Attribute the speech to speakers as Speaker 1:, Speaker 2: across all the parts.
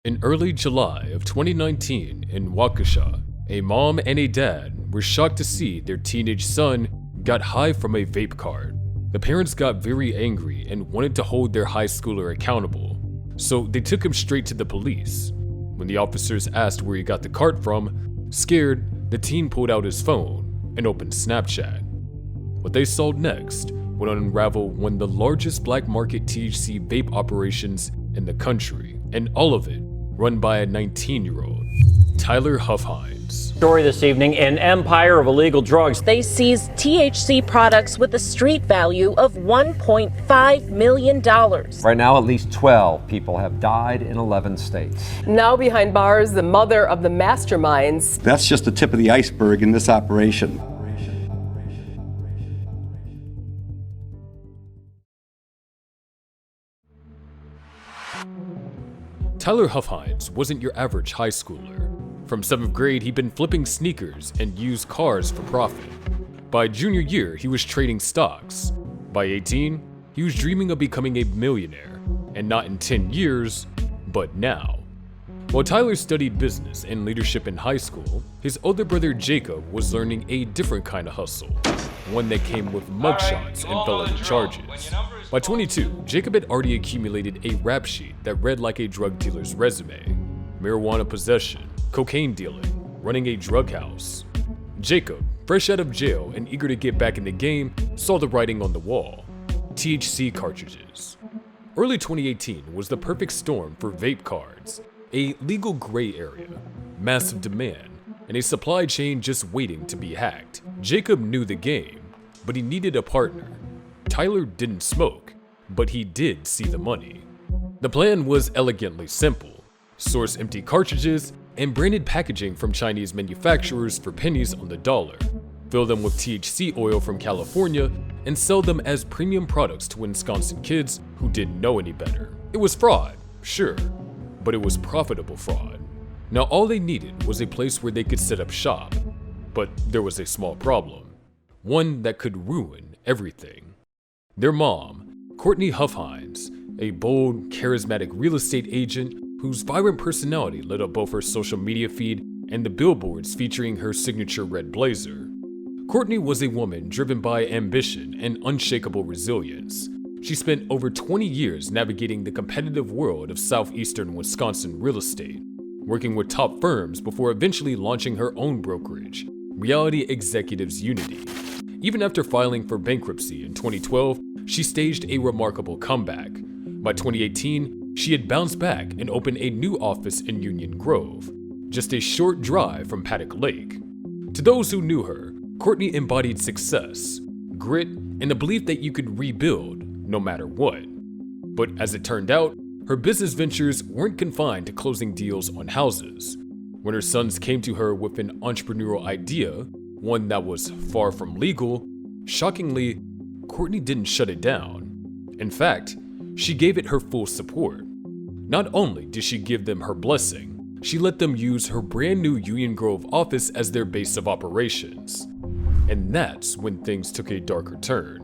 Speaker 1: In early July of 2019 in Waukesha, a mom and a dad were shocked to see their teenage son got high from a vape cart. The parents got very angry and wanted to hold their high schooler accountable, so they took him straight to the police. When the officers asked where he got the cart from, scared, the teen pulled out his phone and opened Snapchat. What they saw next would unravel one of the largest black market THC vape operations in the country, and all of it run by a 19-year-old, Tyler Huffhines.
Speaker 2: Story this evening, an empire of illegal drugs.
Speaker 3: They seized THC products with a street value of $1.5 million.
Speaker 4: Right now, at least 12 people have died in 11 states.
Speaker 5: Now behind bars, the mother of the masterminds.
Speaker 6: That's just the tip of the iceberg in this operation.
Speaker 1: Tyler Huffhines wasn't your average high schooler. From 7th grade, he'd been flipping sneakers and used cars for profit. By junior year, he was trading stocks. By 18, he was dreaming of becoming a millionaire, and not in 10 years, but now. While Tyler studied business and leadership in high school, his older brother Jacob was learning a different kind of hustle, one that came with mugshots and felony charges. By 22, Jacob had already accumulated a rap sheet that read like a drug dealer's resume: marijuana possession, cocaine dealing, running a drug house. Jacob, fresh out of jail and eager to get back in the game, saw the writing on the wall: THC cartridges. Early 2018 was the perfect storm for vape cards, a legal gray area, massive demand, and a supply chain just waiting to be hacked. Jacob knew the game, but he needed a partner. Tyler didn't smoke, but he did see the money. The plan was elegantly simple: source empty cartridges and branded packaging from Chinese manufacturers for pennies on the dollar, fill them with THC oil from California, and sell them as premium products to Wisconsin kids who didn't know any better. It was fraud, sure, but it was profitable fraud. Now all they needed was a place where they could set up shop, but there was a small problem, one that could ruin everything. Their mom, Courtney Huffhines, a bold, charismatic real estate agent whose vibrant personality lit up both her social media feed and the billboards featuring her signature red blazer. Courtney was a woman driven by ambition and unshakable resilience. She spent over 20 years navigating the competitive world of southeastern Wisconsin real estate, working with top firms before eventually launching her own brokerage, Reality Executives Unity. Even after filing for bankruptcy in 2012, she staged a remarkable comeback. By 2018, she had bounced back and opened a new office in Union Grove, just a short drive from Paddock Lake. To those who knew her, Courtney embodied success, grit, and the belief that you could rebuild no matter what. But as it turned out, her business ventures weren't confined to closing deals on houses. When her sons came to her with an entrepreneurial idea, one that was far from legal, shockingly, Courtney didn't shut it down. In fact, she gave it her full support. Not only did she give them her blessing, she let them use her brand new Union Grove office as their base of operations. And that's when things took a darker turn.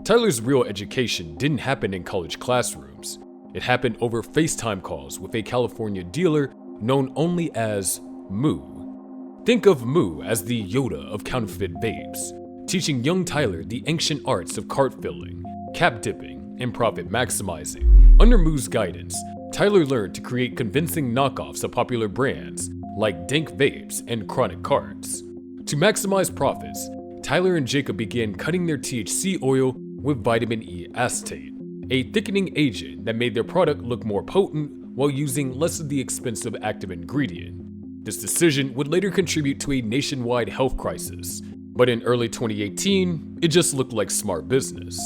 Speaker 1: Tyler's real education didn't happen in college classrooms. It happened over FaceTime calls with a California dealer known only as Moo. Think of Moo as the Yoda of counterfeit vapes, teaching young Tyler the ancient arts of cart filling, cap dipping, and profit maximizing. Under Moo's guidance, Tyler learned to create convincing knockoffs of popular brands like Dank Vapes and Chronic Carts. To maximize profits, Tyler and Jacob began cutting their THC oil with vitamin E acetate, a thickening agent that made their product look more potent while using less of the expensive active ingredient. This decision would later contribute to a nationwide health crisis, but in early 2018, it just looked like smart business.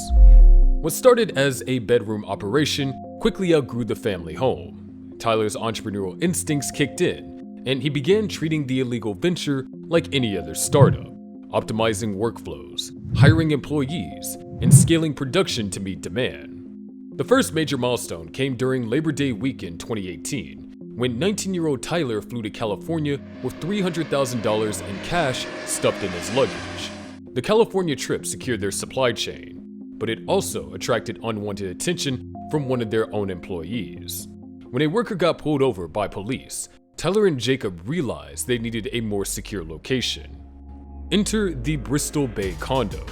Speaker 1: What started as a bedroom operation quickly outgrew the family home. Tyler's entrepreneurial instincts kicked in, and he began treating the illegal venture like any other startup, optimizing workflows, hiring employees, and scaling production to meet demand. The first major milestone came during Labor Day weekend 2018, when 19-year-old Tyler flew to California with $300,000 in cash stuffed in his luggage. The California trip secured their supply chain, but it also attracted unwanted attention from one of their own employees. When a worker got pulled over by police, Tyler and Jacob realized they needed a more secure location. Enter the Bristol Bay condo,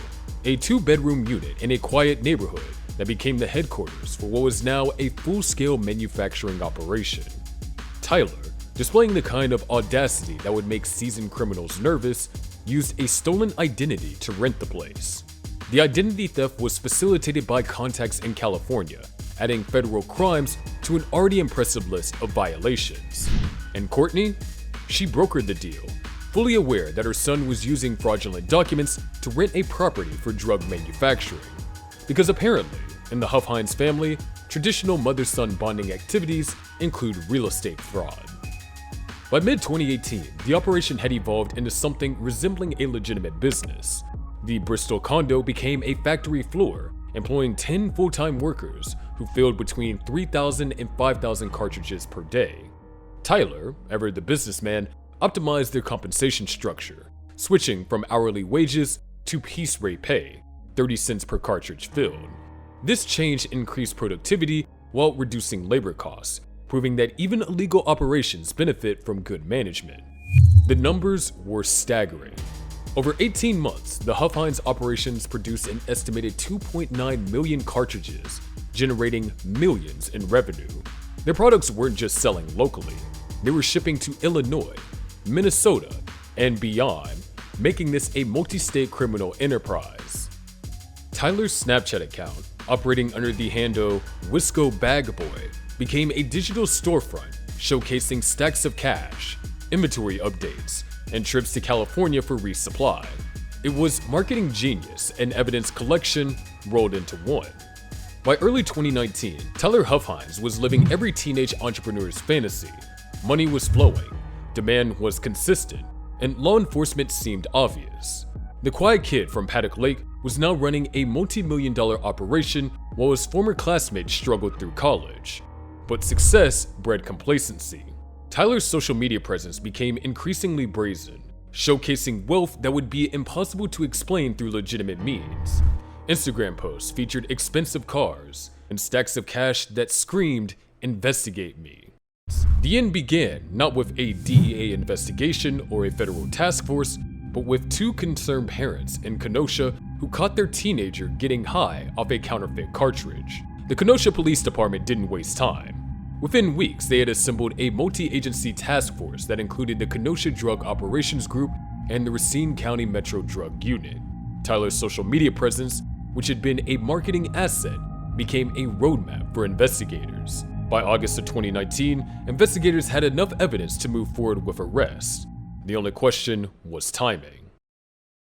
Speaker 1: a 2-bedroom unit in a quiet neighborhood that became the headquarters for what was now a full-scale manufacturing operation. Tyler, displaying the kind of audacity that would make seasoned criminals nervous, used a stolen identity to rent the place. The identity theft was facilitated by contacts in California, adding federal crimes to an already impressive list of violations. And Courtney? She brokered the deal, fully aware that her son was using fraudulent documents to rent a property for drug manufacturing. Because apparently, in the Huff-Hines family, traditional mother-son bonding activities include real estate fraud. By mid-2018, the operation had evolved into something resembling a legitimate business. The Bristol condo became a factory floor, employing 10 full-time workers who filled between 3,000 and 5,000 cartridges per day. Tyler, ever the businessman, optimized their compensation structure, switching from hourly wages to piece rate pay, 30 cents per cartridge filled. This change increased productivity while reducing labor costs, proving that even illegal operations benefit from good management. The numbers were staggering. Over 18 months, the Huff-Hines operations produced an estimated 2.9 million cartridges, generating millions in revenue. Their products weren't just selling locally, they were shipping to Illinois, Minnesota, and beyond, making this a multi-state criminal enterprise. Tyler's Snapchat account, operating under the handle Wisco Bag Boy, became a digital storefront showcasing stacks of cash, inventory updates, and trips to California for resupply. It was marketing genius and evidence collection rolled into one. By early 2019, Tyler Huff-Hines was living every teenage entrepreneur's fantasy. Money was flowing, demand was consistent, and law enforcement seemed obvious. The quiet kid from Paddock Lake was now running a multi-million-dollar operation while his former classmates struggled through college. But success bred complacency. Tyler's social media presence became increasingly brazen, showcasing wealth that would be impossible to explain through legitimate means. Instagram posts featured expensive cars and stacks of cash that screamed, "Investigate me." The end began not with a DEA investigation or a federal task force, but with 2 concerned parents in Kenosha who caught their teenager getting high off a counterfeit cartridge. The Kenosha Police Department didn't waste time. Within weeks, they had assembled a multi-agency task force that included the Kenosha Drug Operations Group and the Racine County Metro Drug Unit. Tyler's social media presence, which had been a marketing asset, became a roadmap for investigators. By August of 2019, investigators had enough evidence to move forward with arrests. The only question was timing.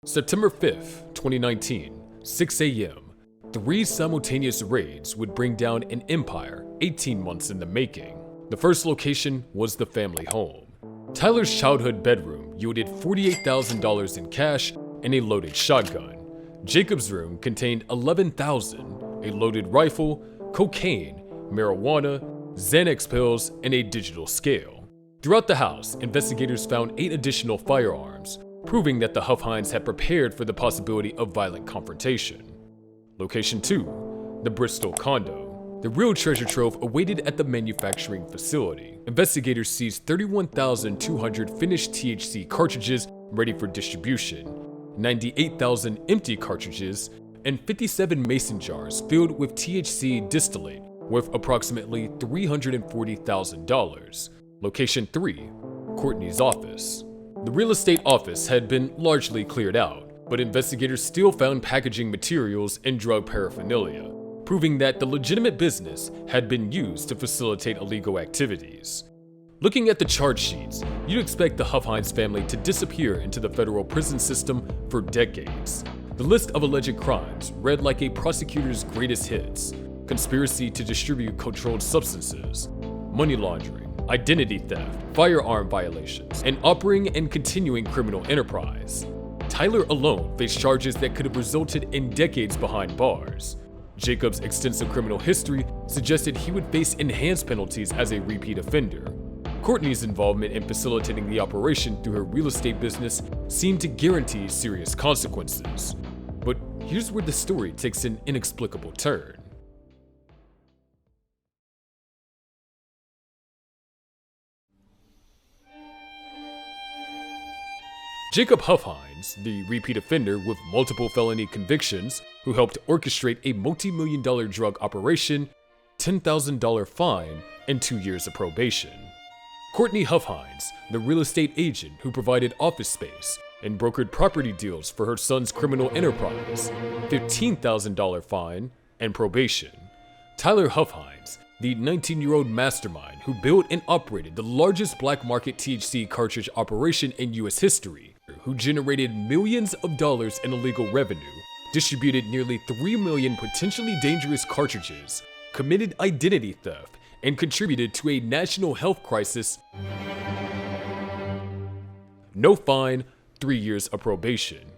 Speaker 1: September 5th, 2019, 6 a.m. 3 simultaneous raids would bring down an empire 18 months in the making. The first location was the family home. Tyler's childhood bedroom yielded $48,000 in cash and a loaded shotgun. Jacob's room contained $11,000, a loaded rifle, cocaine, marijuana, Xanax pills, and a digital scale. Throughout the house, investigators found 8 additional firearms, proving that the Huff-Hines had prepared for the possibility of violent confrontation. Location 2, the Bristol condo. The real treasure trove awaited at the manufacturing facility. Investigators seized 31,200 finished THC cartridges ready for distribution, 98,000 empty cartridges, and 57 mason jars filled with THC distillate worth approximately $340,000. Location 3, Courtney's office. The real estate office had been largely cleared out, but investigators still found packaging materials and drug paraphernalia, proving that the legitimate business had been used to facilitate illegal activities. Looking at the charge sheets, you'd expect the Huff-Hines family to disappear into the federal prison system for decades. The list of alleged crimes read like a prosecutor's greatest hits: conspiracy to distribute controlled substances, money laundering, identity theft, firearm violations, and operating and continuing criminal enterprise. Tyler alone faced charges that could have resulted in decades behind bars. Jacob's extensive criminal history suggested he would face enhanced penalties as a repeat offender. Courtney's involvement in facilitating the operation through her real estate business seemed to guarantee serious consequences. But here's where the story takes an inexplicable turn. Jacob Huffhines, the repeat offender with multiple felony convictions who helped orchestrate a multi-million-dollar drug operation, $10,000 fine, and 2 years of probation. Courtney Huffhines, the real estate agent who provided office space and brokered property deals for her son's criminal enterprise, $15,000 fine, and probation. Tyler Huffhines, the 19-year-old mastermind who built and operated the largest black market THC cartridge operation in US history, who generated millions of dollars in illegal revenue, distributed nearly 3 million potentially dangerous cartridges, committed identity theft, and contributed to a national health crisis. No fine, 3 years of probation.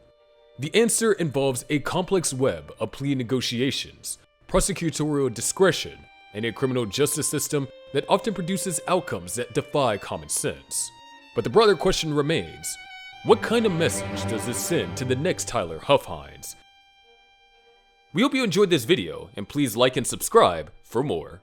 Speaker 1: The answer involves a complex web of plea negotiations, prosecutorial discretion, and a criminal justice system that often produces outcomes that defy common sense. But the broader question remains, what kind of message does this send to the next Tyler Huffhines? We hope you enjoyed this video, and please like and subscribe for more.